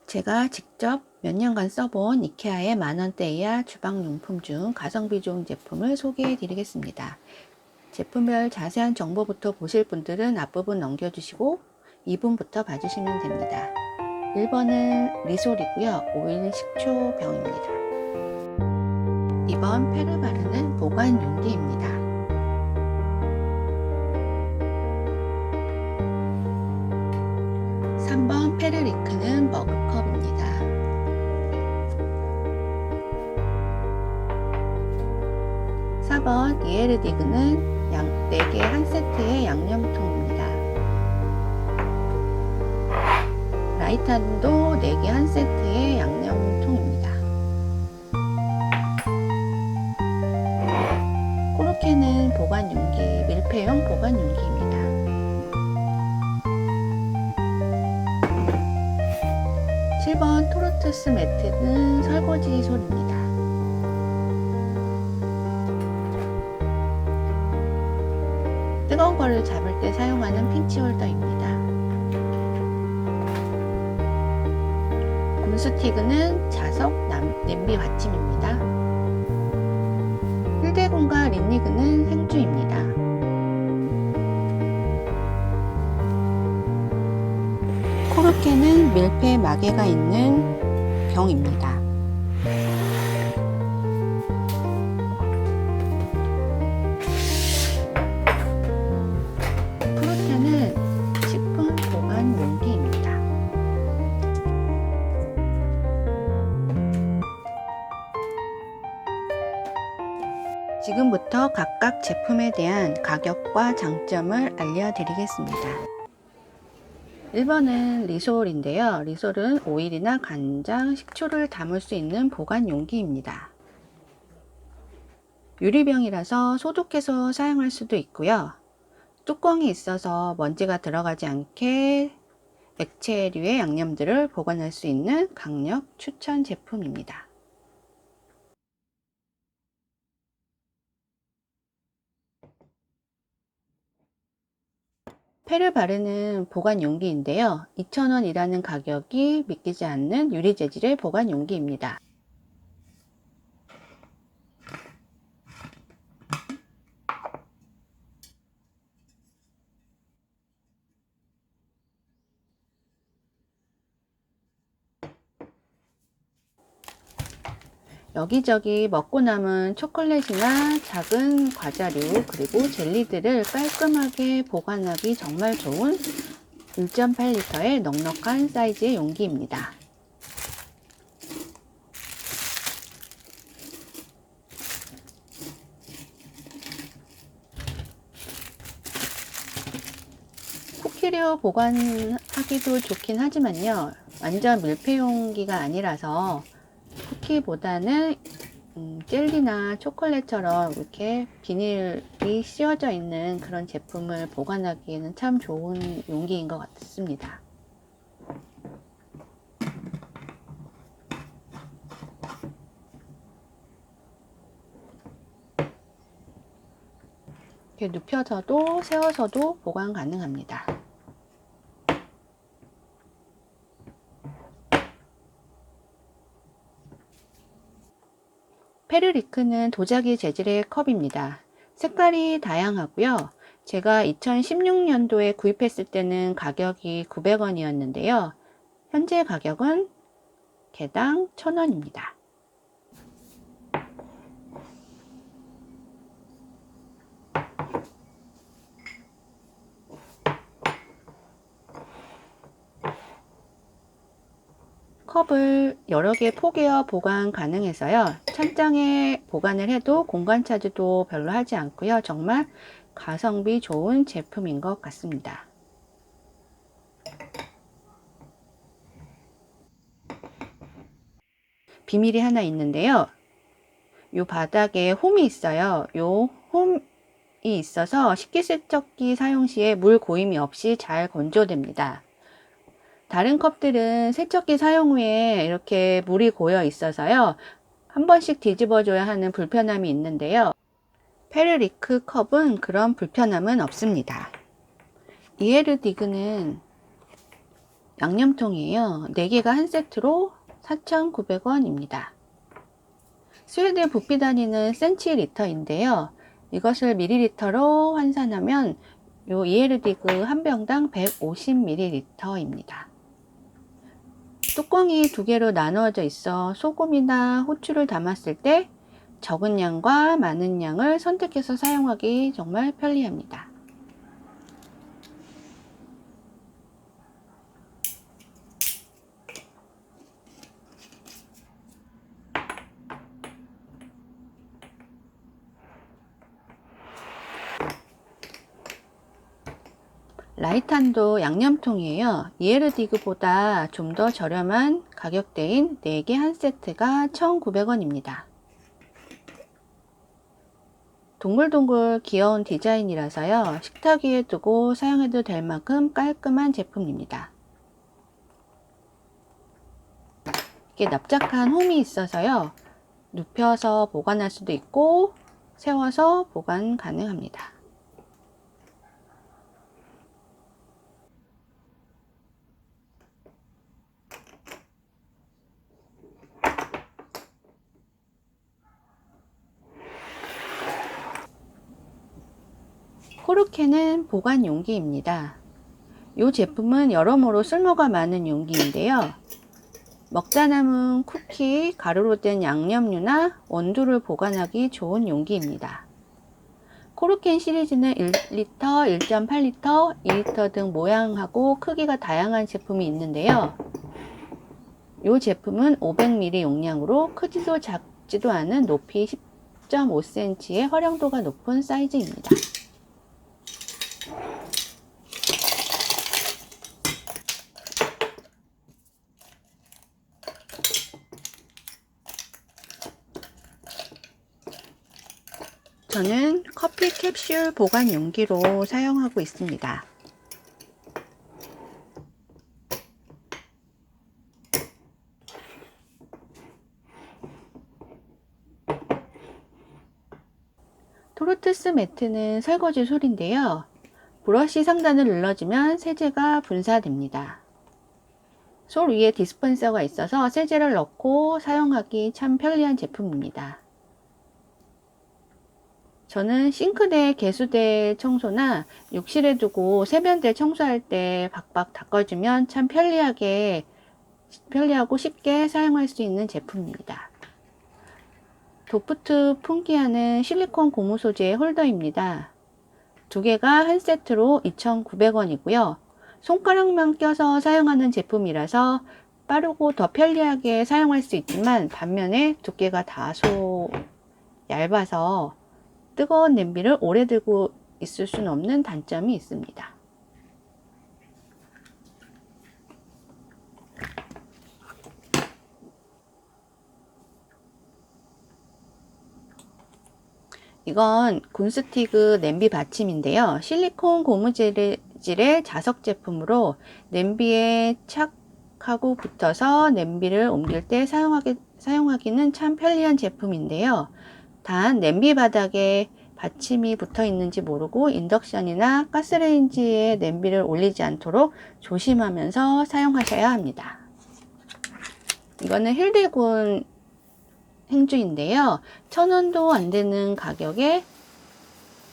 제가 직접 몇 년간 써본 이케아의 만원대 이하 주방용품 중 가성비 좋은 제품을 소개해 드리겠습니다. 제품별 자세한 정보부터 보실 분들은 앞부분 넘겨주시고 2분부터 봐주시면 됩니다. 1번은 리솔이고요. 오일 식초 병입니다. 2번 페르바르는 보관 용기입니다. 3번 페르리크는 머그컵입니다. 4번 이에르디그는 4개 한 세트의 양념통입니다. 라이탄도 4개 한 세트의 양념통입니다. 코르케는 보관 용기, 밀폐용 보관 용기입니다. 7번 토르투스 매트는 설거지 솔입니다. '뜨거운 거를 잡을 때 사용하는 핀치 홀더입니다. 곰스티그는 자석 냄비 받침입니다. 힐데군과 린니그는 행주입니다. 코르케는 밀폐 마개가 있는 병입니다. 프루테는 식품 보관 용기입니다. 지금부터 각각 제품에 대한 가격과 장점을 알려드리겠습니다. 1번은 리솔인데요. 리솔은 오일이나 간장, 식초를 담을 수 있는 보관 용기입니다. 유리병이라서 소독해서 사용할 수도 있고요. 뚜껑이 있어서 먼지가 들어가지 않게 액체류의 양념들을 보관할 수 있는 강력 추천 제품입니다. 페르바르는 보관 용기인데요. 2,000원이라는 가격이 믿기지 않는 유리 재질의 보관 용기입니다. 여기저기 먹고 남은 초콜릿이나 작은 과자류 그리고 젤리들을 깔끔하게 보관하기 정말 좋은 1.8리터의 넉넉한 사이즈의 용기입니다. 쿠키류 보관하기도 좋긴 하지만요, 완전 밀폐 용기가 아니라서 쿠키보다는 젤리나 초콜릿처럼 이렇게 비닐이 씌워져 있는 그런 제품을 보관하기에는 참 좋은 용기인 것 같습니다. 이렇게 눕혀서도 세워서도 보관 가능합니다. 페르리크는 도자기 재질의 컵입니다. 색깔이 다양하고요. 제가 2016년도에 구입했을 때는 가격이 900원이었는데요. 현재 가격은 개당 1,000원입니다. 컵을 여러 개 포개어 보관 가능해서요. 찬장에 보관을 해도 공간 차지도 별로 하지 않고요. 정말 가성비 좋은 제품인 것 같습니다. 비밀이 하나 있는데요. 요 바닥에 홈이 있어요. 요 홈이 있어서 식기세척기 사용 시에 물 고임이 없이 잘 건조됩니다. 다른 컵들은 세척기 사용 후에 이렇게 물이 고여 있어서요, 한 번씩 뒤집어 줘야 하는 불편함이 있는데요, 페르리크 컵은 그런 불편함은 없습니다. 이에르디그는 양념통이에요. 4개가 한 세트로 4,900원입니다. 스웨덴 부피 단위는 센티리터인데요. 이것을 밀리리터로 환산하면 요 이에르디그 한 병당 150ml입니다. 뚜껑이 2개로 나누어져 있어 소금이나 후추를 담았을 때 적은 양과 많은 양을 선택해서 사용하기 정말 편리합니다. 라이탄도 양념통이에요. 이에르디그보다 좀 더 저렴한 가격대인 4개 한 세트가 1,900원입니다. 동글동글 귀여운 디자인이라서요. 식탁 위에 두고 사용해도 될 만큼 깔끔한 제품입니다. 이게 납작한 홈이 있어서요. 눕혀서 보관할 수도 있고 세워서 보관 가능합니다. 코르케는 보관 용기입니다. 이 제품은 여러모로 쓸모가 많은 용기인데요. 먹다 남은 쿠키, 가루로 된 양념류나 원두를 보관하기 좋은 용기입니다. 코르켄 시리즈는 1리터, 1.8리터, 2리터 등 모양하고 크기가 다양한 제품이 있는데요. 이 제품은 500ml 용량으로 크지도 작지도 않은 높이 10.5cm의 활용도가 높은 사이즈입니다. 저는 커피 캡슐 보관 용기로 사용하고 있습니다. 토르트스 매트는 설거지 솔인데요. 브러쉬 상단을 눌러주면 세제가 분사됩니다. 솔 위에 디스펜서가 있어서 세제를 넣고 사용하기 참 편리한 제품입니다. 저는 싱크대, 개수대 청소나 욕실에 두고 세면대 청소할 때 박박 닦아주면 참 편리하고 쉽게 사용할 수 있는 제품입니다. 도프트 풍기하는 실리콘 고무 소재의 홀더입니다. 2개가 한 세트로 2,900원이고요. 손가락만 껴서 사용하는 제품이라서 빠르고 더 편리하게 사용할 수 있지만 반면에 두께가 다소 얇아서 뜨거운 냄비를 오래 들고 있을 수는 없는 단점이 있습니다. 이건 군스티그 냄비 받침인데요. 실리콘 고무질의 자석 제품으로 냄비에 착 하고 붙어서 냄비를 옮길 때 사용하기는 참 편리한 제품인데요. 단 냄비 바닥에 받침이 붙어 있는지 모르고 인덕션이나 가스레인지에 냄비를 올리지 않도록 조심하면서 사용하셔야 합니다. 이거는 힐데군 행주인데요. 1,000원도 안 되는 가격에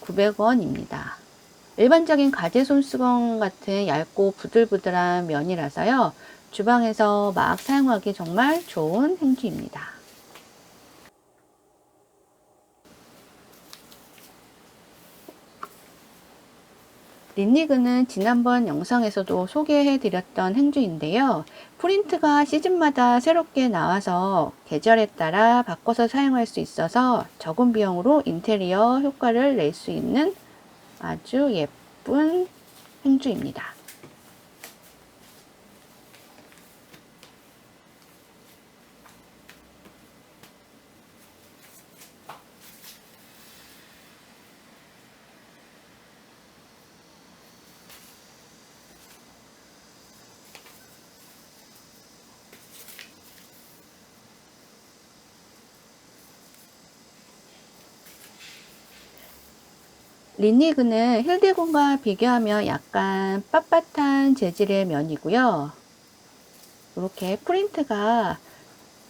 900원입니다. 일반적인 가제 손수건 같은 얇고 부들부들한 면이라서요. 주방에서 막 사용하기 정말 좋은 행주입니다. 린니그는 지난번 영상에서도 소개해 드렸던 행주인데요. 프린트가 시즌마다 새롭게 나와서 계절에 따라 바꿔서 사용할 수 있어서 적은 비용으로 인테리어 효과를 낼 수 있는 아주 예쁜 행주입니다. 린니그는 힐데군과 비교하면 약간 빳빳한 재질의 면이고요. 이렇게 프린트가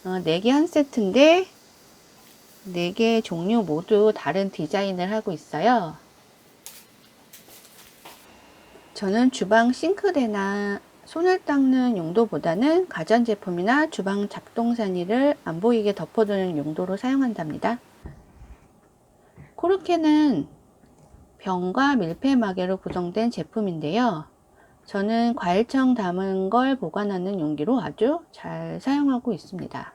4개 한 세트인데 4개 종류 모두 다른 디자인을 하고 있어요. 저는 주방 싱크대나 손을 닦는 용도보다는 가전제품이나 주방 잡동사니를 안 보이게 덮어두는 용도로 사용한답니다. 코르케는 병과 밀폐마개로 구성된 제품인데요. 저는 과일청 담은 걸 보관하는 용기로 아주 잘 사용하고 있습니다.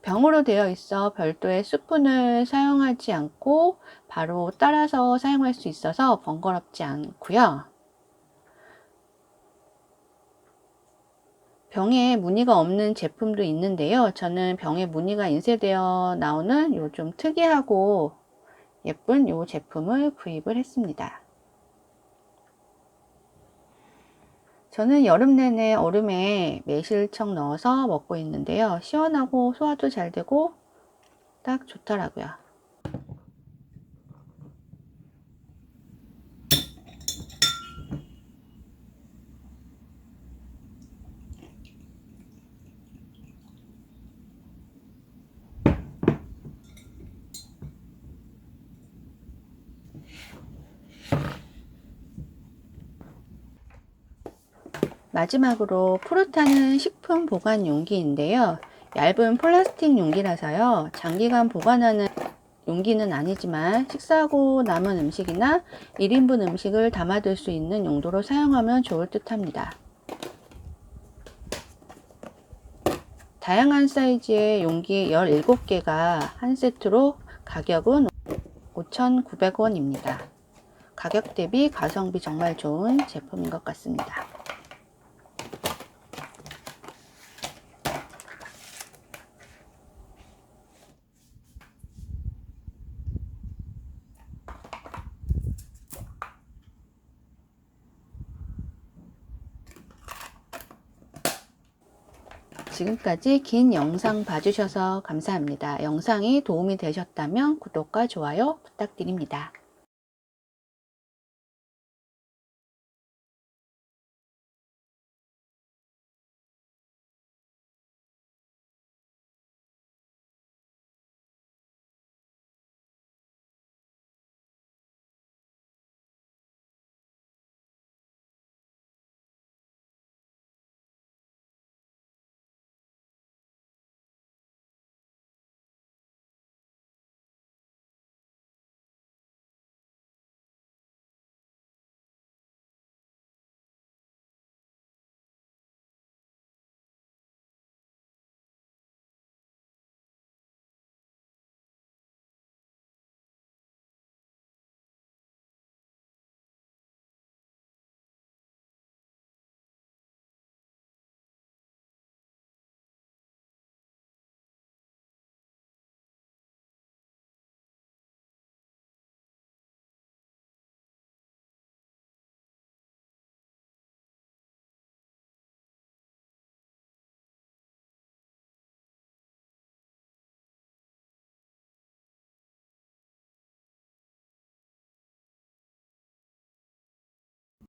병으로 되어 있어 별도의 스푼을 사용하지 않고 바로 따라서 사용할 수 있어서 번거롭지 않고요. 병에 무늬가 없는 제품도 있는데요. 저는 병에 무늬가 인쇄되어 나오는 요 좀 특이하고 예쁜 요 제품을 구입을 했습니다. 저는 여름 내내 얼음에 매실청 넣어서 먹고 있는데요. 시원하고 소화도 잘 되고 딱 좋더라고요. 마지막으로 프루타는 식품 보관 용기인데요. 얇은 플라스틱 용기라서요. 장기간 보관하는 용기는 아니지만 식사하고 남은 음식이나 1인분 음식을 담아둘 수 있는 용도로 사용하면 좋을 듯 합니다. 다양한 사이즈의 용기 17개가 한 세트로 가격은 5,900원입니다. 가격 대비 가성비 정말 좋은 제품인 것 같습니다. 지금까지 긴 영상 봐주셔서 감사합니다. 영상이 도움이 되셨다면 구독과 좋아요 부탁드립니다.